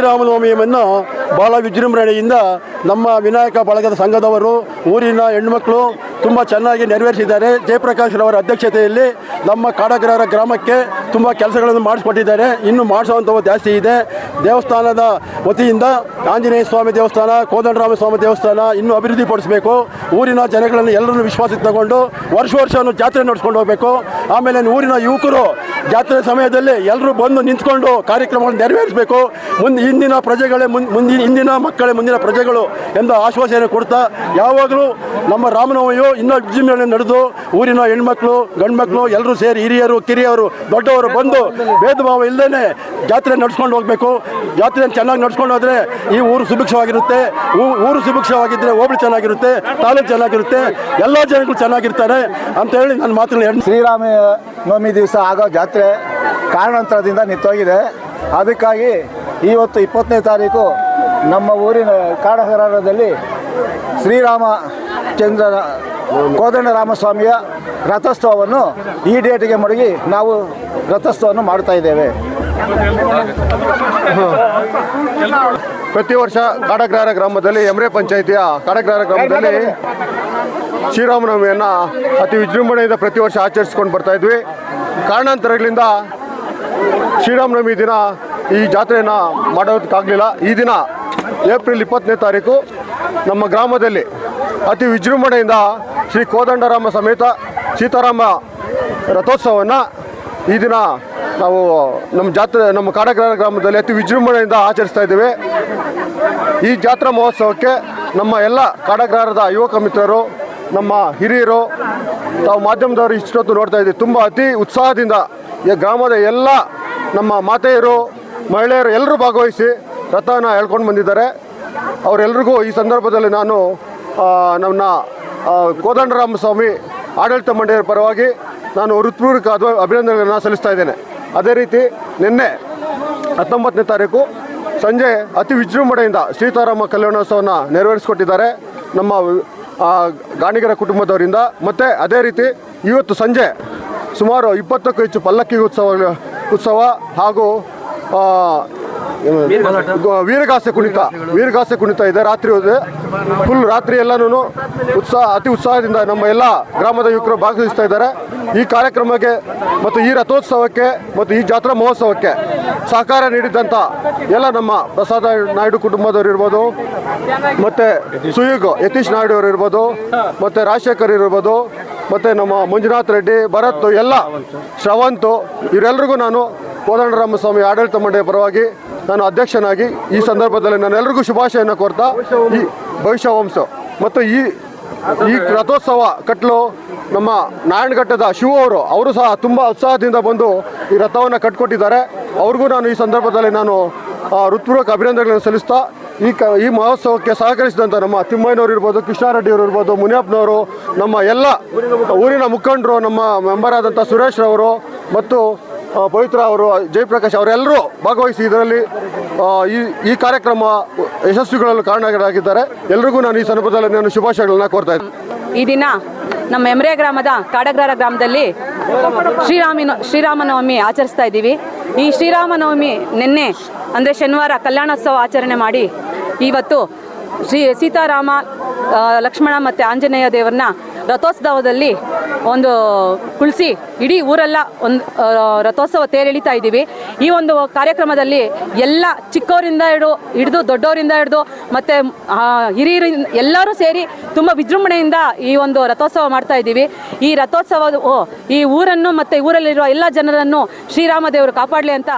ಶ್ರೀರಾಮನವಮಿಯನ್ನು ಭಾಳ ವಿಜೃಂಭಣೆಯಿಂದ ನಮ್ಮ ವಿನಾಯಕ ಬಳಗದ ಸಂಘದವರು ಊರಿನ ಹೆಣ್ಮಕ್ಳು ತುಂಬ ಚೆನ್ನಾಗಿ ನೆರವೇರಿಸಿದ್ದಾರೆ. ಜಯಪ್ರಕಾಶ್ ರವರ ಅಧ್ಯಕ್ಷತೆಯಲ್ಲಿ ನಮ್ಮ ಕಾಡಗ್ರಹರ ಗ್ರಾಮಕ್ಕೆ ತುಂಬ ಕೆಲಸಗಳನ್ನು ಮಾಡಿಸ್ಕೊಟ್ಟಿದ್ದಾರೆ. ಇನ್ನು ಮಾಡಿಸುವಂಥವು ಜಾಸ್ತಿ ಇದೆ. ದೇವಸ್ಥಾನದ ವತಿಯಿಂದ ಆಂಜನೇಯ ಸ್ವಾಮಿ ದೇವಸ್ಥಾನ, ಕೋದಂಡರಾಮ ಸ್ವಾಮಿ ದೇವಸ್ಥಾನ ಇನ್ನೂ ಅಭಿವೃದ್ಧಿಪಡಿಸಬೇಕು. ಊರಿನ ಜನಗಳನ್ನು ಎಲ್ಲರನ್ನು ವಿಶ್ವಾಸಕ್ಕೆ ತಗೊಂಡು ವರ್ಷ ಜಾತ್ರೆ ನಡೆಸ್ಕೊಂಡು ಹೋಗಬೇಕು. ಆಮೇಲೆ ಊರಿನ ಯುವಕರು ಜಾತ್ರೆ ಸಮಯದಲ್ಲಿ ಎಲ್ಲರೂ ಬಂದು ನಿಂತ್ಕೊಂಡು ಕಾರ್ಯಕ್ರಮಗಳನ್ನು ನೆರವೇರಿಸಬೇಕು. ಇಂದಿನ ಪ್ರಜೆಗಳೇ ಇಂದಿನ ಮಕ್ಕಳೇ ಮುಂದಿನ ಪ್ರಜೆಗಳು ಎಂದು ಆಶ್ವಾಸನೆ ಕೊಡ್ತಾ ಯಾವಾಗಲೂ ನಮ್ಮ ರಾಮನವಮಿಯು ಇನ್ನೂ ವಿಜೃಂಭಣೆ ನಡೆದು ಊರಿನ ಹೆಣ್ಮಕ್ಳು ಗಂಡು ಮಕ್ಕಳು ಎಲ್ಲರೂ ಸೇರಿ ಹಿರಿಯರು ಕಿರಿಯರು ದೊಡ್ಡವರು ಬಂದು ಭೇದ ಭಾವ ಇಲ್ಲದೇ ಜಾತ್ರೆ ನಡೆಸ್ಕೊಂಡು ಹೋಗಬೇಕು. ಜಾತ್ರೆಯನ್ನು ಚೆನ್ನಾಗಿ ನಡ್ಸ್ಕೊಂಡು ಹೋದರೆ ಈ ಊರು ಸುಭಿಕ್ಷವಾಗಿರುತ್ತೆ. ಊರು ಸುಭಿಕ್ಷವಾಗಿದ್ದರೆ ಹೋಬಳಿ ಚೆನ್ನಾಗಿರುತ್ತೆ, ತಾಲೂಕು ಚೆನ್ನಾಗಿರುತ್ತೆ, ಎಲ್ಲ ಜನಗಳು ಚೆನ್ನಾಗಿರ್ತಾರೆ ಅಂತ ಹೇಳಿ ನನ್ನ ಮಾತುಗಳು. ಶ್ರೀರಾಮ ನವಮಿ ದಿವಸ ಆಗೋ ಜಾತ್ರೆ ಕಾರಣಾಂತರದಿಂದ ನಿಂತೋಗಿದೆ. ಅದಕ್ಕಾಗಿ ಇವತ್ತು 20ನೇ ತಾರೀಕು ನಮ್ಮ ಊರಿನ ಕಾಡಗರದಲ್ಲಿ ಶ್ರೀರಾಮಚಂದ್ರನ ಕೋದಂಡರಾಮಸ್ವಾಮಿಯ ರಥೋತ್ಸವವನ್ನು ಈ ಡೇಟಿಗೆ ಮಡಗಿ ನಾವು ರಥೋತ್ಸವವನ್ನು ಮಾಡ್ತಾ ಇದ್ದೇವೆ. ಪ್ರತಿ ವರ್ಷ ಕಾಡಗ್ರಹರ ಗ್ರಾಮದಲ್ಲಿ ಎಮ್ರೆ ಪಂಚಾಯಿತಿಯ ಕಾಡಗ್ರಹರ ಗ್ರಾಮದಲ್ಲಿ ಶ್ರೀರಾಮನವಮಿಯನ್ನು ಅತಿ ವಿಜೃಂಭಣೆಯಿಂದ ಪ್ರತಿ ವರ್ಷ ಆಚರಿಸ್ಕೊಂಡು ಬರ್ತಾ ಇದ್ವಿ. ಕಾರಣಾಂತರಗಳಿಂದ ಶ್ರೀರಾಮನವಮಿ ದಿನ ಈ ಜಾತ್ರೆಯನ್ನು ಮಾಡೋದಕ್ಕಾಗಲಿಲ್ಲ. ಈ ದಿನ ಏಪ್ರಿಲ್ 20ನೇ ತಾರೀಕು ನಮ್ಮ ಗ್ರಾಮದಲ್ಲಿ ಅತಿ ವಿಜೃಂಭಣೆಯಿಂದ ಶ್ರೀ ಕೋದಂಡರಾಮ ಸಮೇತ ಸೀತಾರಾಮ ರಥೋತ್ಸವವನ್ನು ಈ ದಿನ ನಾವು ನಮ್ಮ ಕಾಡಗ್ರಹರ ಗ್ರಾಮದಲ್ಲಿ ಅತಿ ವಿಜೃಂಭಣೆಯಿಂದ ಆಚರಿಸ್ತಾ ಇದ್ದೇವೆ. ಈ ಜಾತ್ರಾ ಮಹೋತ್ಸವಕ್ಕೆ ನಮ್ಮ ಎಲ್ಲ ಕಾಡಗ್ರಹರದ ಯುವಕ ಮಿತ್ರರು, ನಮ್ಮ ಹಿರಿಯರು, ತಾವು ಮಾಧ್ಯಮದವರು ಇಷ್ಟೊತ್ತು ನೋಡ್ತಾ ಇದ್ದೀವಿ. ತುಂಬ ಅತಿ ಉತ್ಸಾಹದಿಂದ ಈ ಗ್ರಾಮದ ಎಲ್ಲ ನಮ್ಮ ಮಾತೆಯರು, ಮಹಿಳೆಯರು ಎಲ್ಲರೂ ಭಾಗವಹಿಸಿ ರಥನ ಹೇಳ್ಕೊಂಡು ಬಂದಿದ್ದಾರೆ. ಅವರೆಲ್ಲರಿಗೂ ಈ ಸಂದರ್ಭದಲ್ಲಿ ನಾನು ನನ್ನ ಕೋದಂಡರಾಮ ಸ್ವಾಮಿ ಆಡಳಿತ ಮಂಡಳಿಯ ಪರವಾಗಿ ನಾನು ಹೃತ್ಪೂರ್ವಕ ಅಭಿನಂದನೆಗಳನ್ನು ಸಲ್ಲಿಸ್ತಾ ಇದ್ದೇನೆ. ಅದೇ ರೀತಿ ನಿನ್ನೆ 19ನೇ ತಾರೀಕು ಸಂಜೆ ಅತಿ ವಿಜೃಂಭಣೆಯಿಂದ ಸೀತಾರಾಮ ಕಲ್ಯಾಣೋತ್ಸವವನ್ನು ನೆರವೇರಿಸಿಕೊಟ್ಟಿದ್ದಾರೆ ನಮ್ಮ ಗಾಣಿಗರ ಕುಟುಂಬದವರಿಂದ. ಮತ್ತು ಅದೇ ರೀತಿ ಇವತ್ತು ಸಂಜೆ ಸುಮಾರು 20ಕ್ಕೂ ಹೆಚ್ಚು ಪಲ್ಲಕ್ಕಿ ಉತ್ಸವ ಹಾಗೂ ವೀರಗಾಸೆ ಕುಣಿತ ಇದೆ. ರಾತ್ರಿ ಫುಲ್ ರಾತ್ರಿ ಎಲ್ಲನೂ ಅತಿ ಉತ್ಸಾಹದಿಂದ ನಮ್ಮ ಎಲ್ಲ ಗ್ರಾಮದ ಯುವಕರು ಭಾಗವಹಿಸ್ತಾ ಇದ್ದಾರೆ. ಈ ಕಾರ್ಯಕ್ರಮಕ್ಕೆ ಮತ್ತು ಈ ರಥೋತ್ಸವಕ್ಕೆ ಮತ್ತು ಈ ಜಾತ್ರಾ ಮಹೋತ್ಸವಕ್ಕೆ ಸಹಕಾರ ನೀಡಿದ್ದಂಥ ಎಲ್ಲ ನಮ್ಮ ಪ್ರಸಾದ ನಾಯ್ಡು ಕುಟುಂಬದವರು ಇರ್ಬೋದು, ಮತ್ತು ಸುಯುಗ್ ಯತೀಶ್ ನಾಯ್ಡು ಅವರು ಇರ್ಬೋದು, ಮತ್ತು ರಾಜಶೇಖರ್ ಇರ್ಬೋದು, ಮತ್ತು ನಮ್ಮ ಮಂಜುನಾಥ್ ರೆಡ್ಡಿ, ಭರತ್, ಎಲ್ಲ ಶ್ರವಂತು, ಇವರೆಲ್ಲರಿಗೂ ನಾನು ಕೋದಂಡರಾಮ ಸ್ವಾಮಿ ಆಡಳಿತ ಮಂಡಳಿಯ ಪರವಾಗಿ ನಾನು ಅಧ್ಯಕ್ಷನಾಗಿ ಈ ಸಂದರ್ಭದಲ್ಲಿ ನಾನು ಎಲ್ಲರಿಗೂ ಶುಭಾಶಯವನ್ನು ಕೋರ್ತಾ ಈ ಭವಿಷ್ಯವಂಶ ಮತ್ತು ಈ ರಥೋತ್ಸವ ಕಟ್ಟಲು ನಮ್ಮ ನಾರಾಯಣಘಟ್ಟದ ಶಿವ ಅವರು ಸಹ ತುಂಬ ಉತ್ಸಾಹದಿಂದ ಬಂದು ಈ ರಥವನ್ನು ಕಟ್ಕೊಟ್ಟಿದ್ದಾರೆ. ಅವ್ರಿಗೂ ನಾನು ಈ ಸಂದರ್ಭದಲ್ಲಿ ನಾನು ಹೃತ್ಪೂರ್ವಕ ಅಭಿನಂದನೆಗಳನ್ನು ಸಲ್ಲಿಸ್ತಾ ಈ ಮಹೋತ್ಸವಕ್ಕೆ ಸಹಕರಿಸಿದಂಥ ನಮ್ಮ ತಿಮ್ಮಯ್ಯನವರು ಇರ್ಬೋದು, ಕೃಷ್ಣಾರೆಡ್ಡಿಯವರು ಇರ್ಬೋದು, ಮುನಿಯಪ್ಪನವರು, ನಮ್ಮ ಎಲ್ಲ ಊರಿನ ಮುಖಂಡರು, ನಮ್ಮ ಮೆಂಬರ್ ಆದಂಥ ಸುರೇಶ್ ರವರು ಮತ್ತು ಪವಿತ್ರ ಅವರು, ಜಯಪ್ರಕಾಶ್ ಅವರೆಲ್ಲರೂ ಭಾಗವಹಿಸಿ ಇದರಲ್ಲಿ ಈ ಕಾರ್ಯಕ್ರಮ ಯಶಸ್ವಿಗೊಳ್ಳಲು ಕಾರಣರಾಗಿದ್ದಾರೆ. ಎಲ್ರಿಗೂ ನಾನು ಈ ಸಂದರ್ಭದಲ್ಲಿ ನಾನು ಶುಭಾಶಯಗಳನ್ನ ಕೋರ್ತಾ ಇದ್ದೀನಿ. ಈ ದಿನ ನಮ್ಮ ಎಮ್ರೆ ಗ್ರಾಮದ ಕಾಡಗ್ರಹರ ಗ್ರಾಮದಲ್ಲಿ ಶ್ರೀರಾಮನವಮಿ ಆಚರಿಸ್ತಾ ಇದ್ದೀವಿ. ಈ ಶ್ರೀರಾಮನವಮಿ ನಿನ್ನೆ ಅಂದರೆ ಶನಿವಾರ ಕಲ್ಯಾಣೋತ್ಸವ ಆಚರಣೆ ಮಾಡಿ ಇವತ್ತು ಸೀತಾರಾಮ ಲಕ್ಷ್ಮಣ ಮತ್ತು ಆಂಜನೇಯ ದೇವರನ್ನ ರಥೋತ್ಸವದಲ್ಲಿ ಒಂದು ಕುಳಿಸಿ ಇಡೀ ಊರೆಲ್ಲ ಒಂದು ರಥೋತ್ಸವ ತೇರೆಳಿತಾ ಇದ್ದೀವಿ. ಈ ಒಂದು ಕಾರ್ಯಕ್ರಮದಲ್ಲಿ ಎಲ್ಲ ಚಿಕ್ಕವರಿಂದ ಹಿಡಿದು ದೊಡ್ಡವರಿಂದ ಹಿಡಿದು ಮತ್ತು ಹಿರಿಯರು ಎಲ್ಲರೂ ಸೇರಿ ತುಂಬ ವಿಜೃಂಭಣೆಯಿಂದ ಈ ಒಂದು ರಥೋತ್ಸವ ಮಾಡ್ತಾ ಇದ್ದೀವಿ. ಈ ರಥೋತ್ಸವ ಈ ಊರನ್ನು ಮತ್ತು ಊರಲ್ಲಿರುವ ಎಲ್ಲ ಜನರನ್ನು ಶ್ರೀರಾಮ ದೇವರು ಕಾಪಾಡಲಿ ಅಂತ